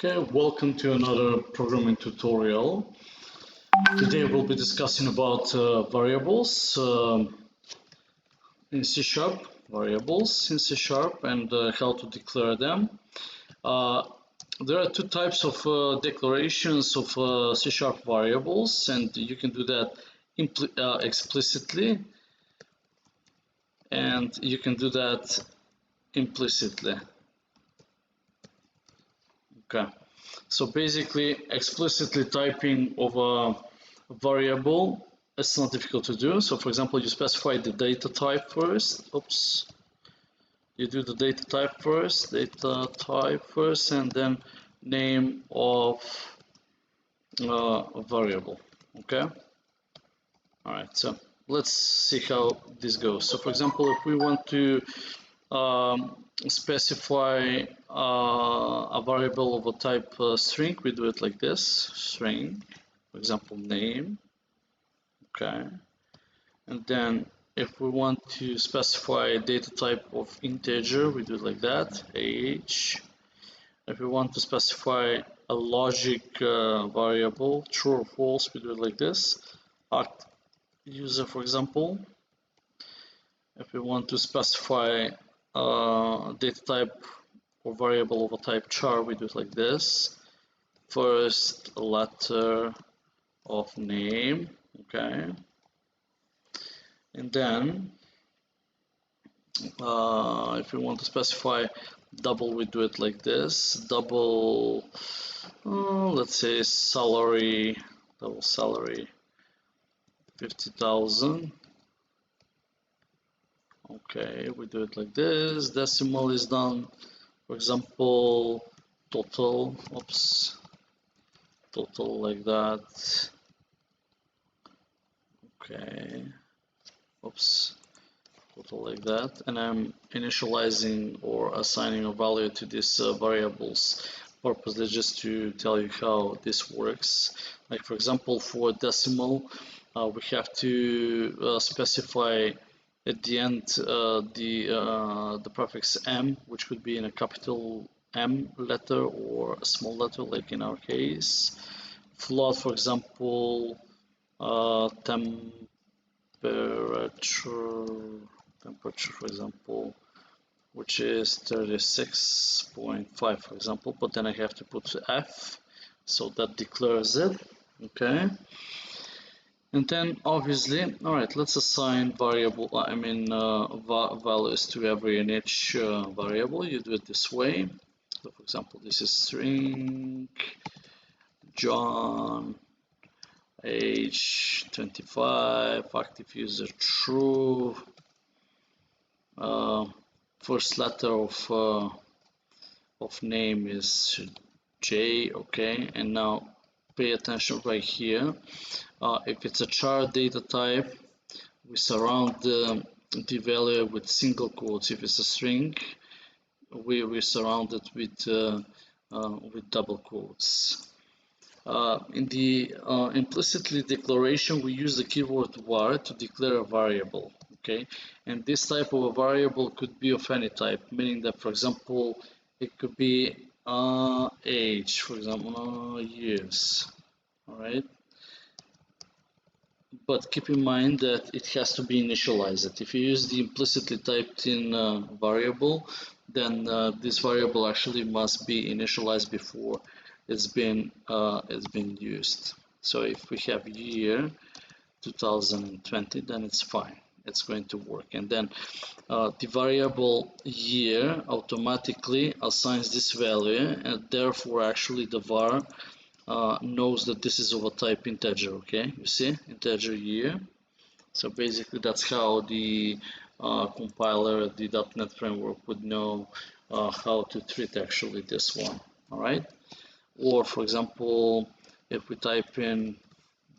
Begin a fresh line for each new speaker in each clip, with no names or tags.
Okay, welcome to another programming tutorial. Today we'll be discussing about variables in C#, variables in C#, and how to declare them. There are two types of declarations of C# variables, and you can do that explicitly, and you can do that implicitly. Okay, so basically explicitly typing of a variable, it's not difficult to do. So for example, you specify the data type first. Oops. You do the data type first, and then name of a variable. Okay. All right. So let's see how this goes. So for example, if we want to specify a variable of a type string, we do it like this: string, for example, name. Okay. And then if we want to specify a data type of integer, we do it like that, age. If we want to specify a logic variable, true or false, we do it like this, arc user, for example. If we want to specify data type or variable of a type char, we do it like this, first letter of name. Okay. And then if we want to specify double, we do it like this, double, let's say salary, double salary, 50,000. Okay, we do it like this. Decimal is done, for example, total, oops, total like that. Okay, oops, total like that, and I'm initializing or assigning a value to these variables purposely just to tell you how this works. Like for example, for decimal, we have to specify at the end the prefix m, which could be in a capital M letter or a small letter, like in our case. Float, for example, temperature, for example, which is 36.5, for example, but then I have to put F, so that declares it. Okay. And then obviously, all right, let's assign values to every and each variable. You do it this way. So for example, this is string John, age 25, active user true, first letter of name is J. Okay, and now pay attention right here. If it's a char data type, we surround the value with single quotes. If it's a string, we surround it with double quotes. In the implicitly declaration, we use the keyword var to declare a variable. Okay, and this type of a variable could be of any type, meaning that, for example, it could be age, for example, years. All right. But keep in mind that it has to be initialized. If you use the implicitly typed in variable, then this variable actually must be initialized before it's been used. So if we have year 2020, then it's fine. It's going to work. And then the variable year automatically assigns this value, and therefore actually the var knows that this is of a type integer. Okay, you see, integer year. So basically that's how the compiler, the .NET framework, would know how to treat actually this one. All right. Or for example, if we type in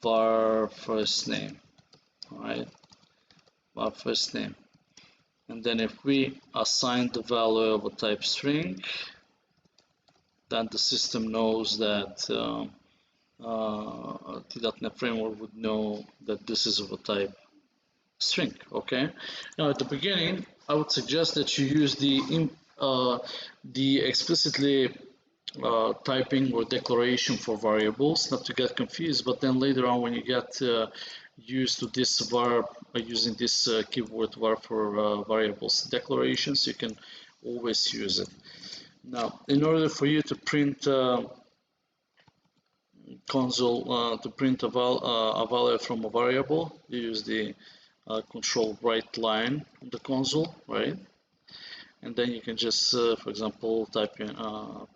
var first name, all right, var first name, and then if we assign the value of a type string, then the system knows that the .NET framework would know that this is of a type string. Okay. Now at the beginning, I would suggest that you use the explicitly typing or declaration for variables, not to get confused. But then later on, when you get used to this var using this keyword var for variables declarations, you can always use it. Now, in order for you to print console to print a value from a variable, you use the control right line on the console, right? And then you can just, for example, type in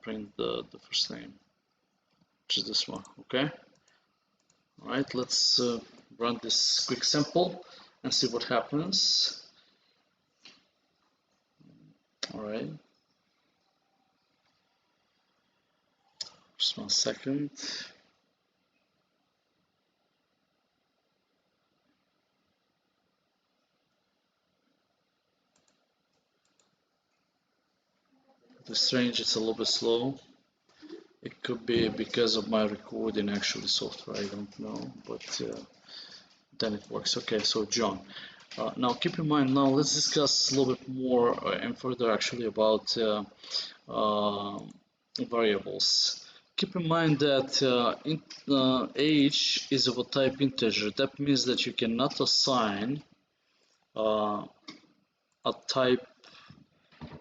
print the first name, which is this one, okay? All right, let's run this quick sample and see what happens. All right, just 1 second. This range is a little bit slow. It could be because of my recording actually software, I don't know, but then it works. Okay, so John. Now keep in mind, now let's discuss a little bit more and further actually about variables. Keep in mind that age is of a type integer. That means that you cannot assign a type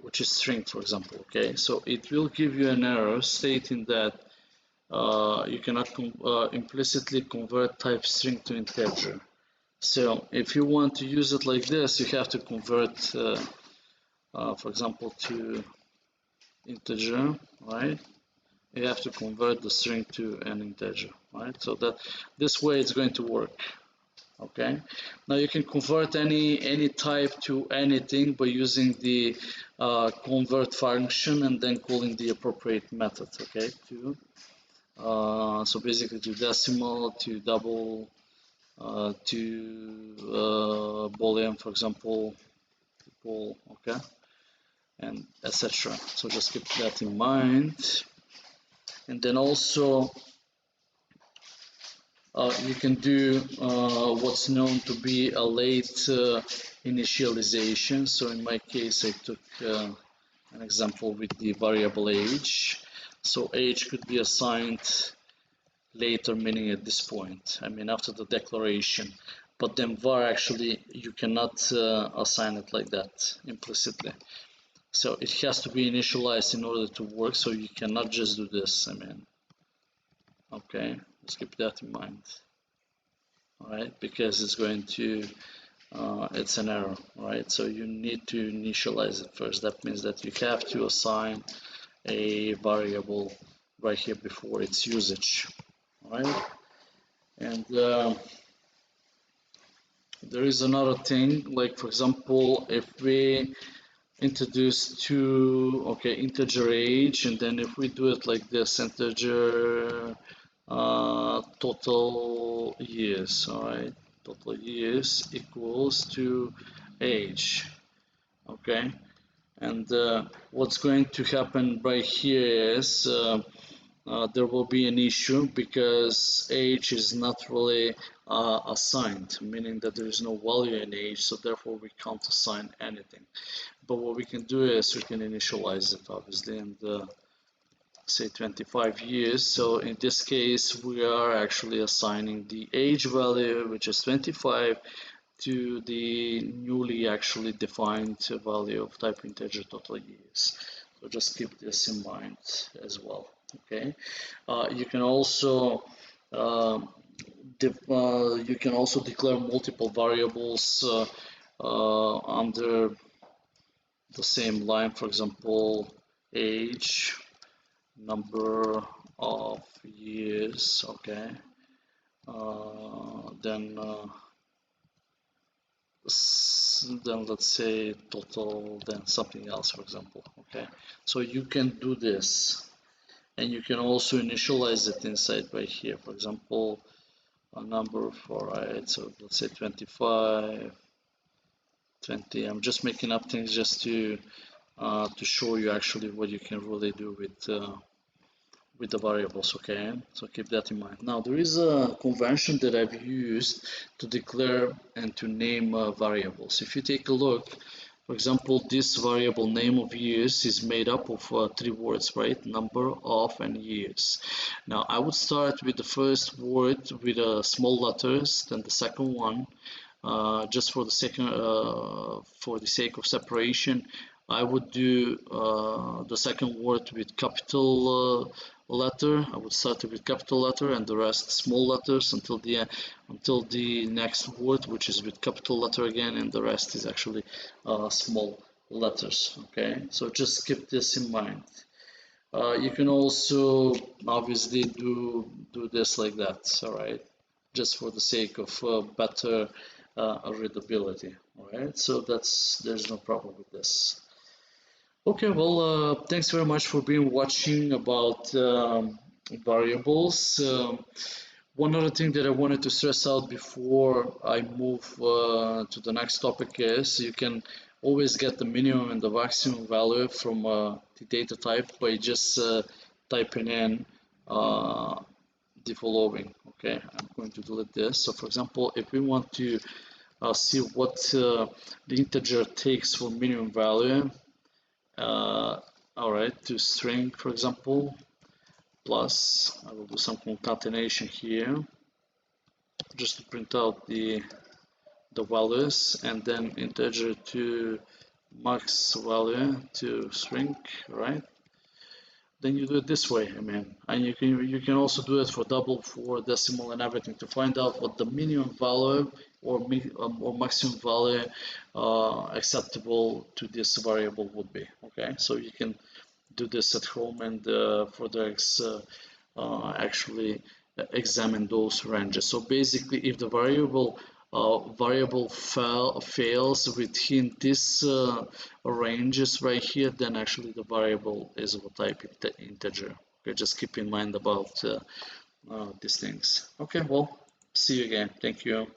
which is string, for example. Okay, so it will give you an error stating that you cannot implicitly convert type string to integer. So if you want to use it like this, you have to convert, for example, to integer, right? You have to convert the string to an integer, right? So that this way it's going to work. Okay. Now you can convert any type to anything by using the convert function and then calling the appropriate method. Okay. So basically to decimal, to double, to boolean, for example, bol, okay, and etc. So just keep that in mind. And then also you can do what's known to be a late initialization. So in my case, I took an example with the variable age. So age could be assigned later, meaning at this point, I mean after the declaration. But then var actually, you cannot assign it like that implicitly. So it has to be initialized in order to work, so you cannot just do this, I mean. Okay, let's keep that in mind. Alright, because it's going to, it's an error, right? So you need to initialize it first. That means that you have to assign a variable right here before its usage, alright? And there is another thing, like for example, if we introduce two, okay, integer age, and then if we do it like this, integer total years, all right, total years equals to age, okay, and what's going to happen right here is there will be an issue because age is not really assigned, meaning that there is no value in age, so therefore we can't assign anything. But what we can do is we can initialize it, obviously, and say 25 years. So in this case, we are actually assigning the age value, which is 25, to the newly actually defined value of type integer total years. So just keep this in mind as well. Okay, you can also declare multiple variables under the same line. For example, age, number of years. Okay, then let's say total, then something else, for example. Okay, so you can do this, and you can also initialize it inside right here. For example, a number for, right, so let's say 25, 20. I'm just making up things just to show you actually what you can really do with the variables. Okay, so keep that in mind. Now there is a convention that I've used to declare and to name variables. If you take a look, For example, this variable name of years is made up of three words, right? Number, of, and years. Now, I would start with the first word with small letters, then the second one. Just for the sake of separation, I would do the second word with capital letter. I would start it with capital letter and the rest small letters until the next word, which is with capital letter again, and the rest is actually small letters. Okay, so just keep this in mind. You can also obviously do this like that. All right, just for the sake of better readability. All right, so there's no problem with this. Okay, well, thanks very much for being watching about variables. One other thing that I wanted to stress out before I move to the next topic is you can always get the minimum and the maximum value from the data type by just typing in the following. Okay, I'm going to delete this. So, for example, if we want to see what the integer takes for minimum value, all right, to string, for example, plus, I will do some concatenation here just to print out the values, and then integer to max value to string, right? Then you do it this way, I mean, and you can also do it for double, for decimal, and everything to find out what the minimum value or maximum value acceptable to this variable would be. Okay, so you can do this at home and further actually examine those ranges. So basically, if the variable fails within this ranges right here, then actually the variable is of a type integer. Okay, just keep in mind about these things. Okay, well, see you again. Thank you.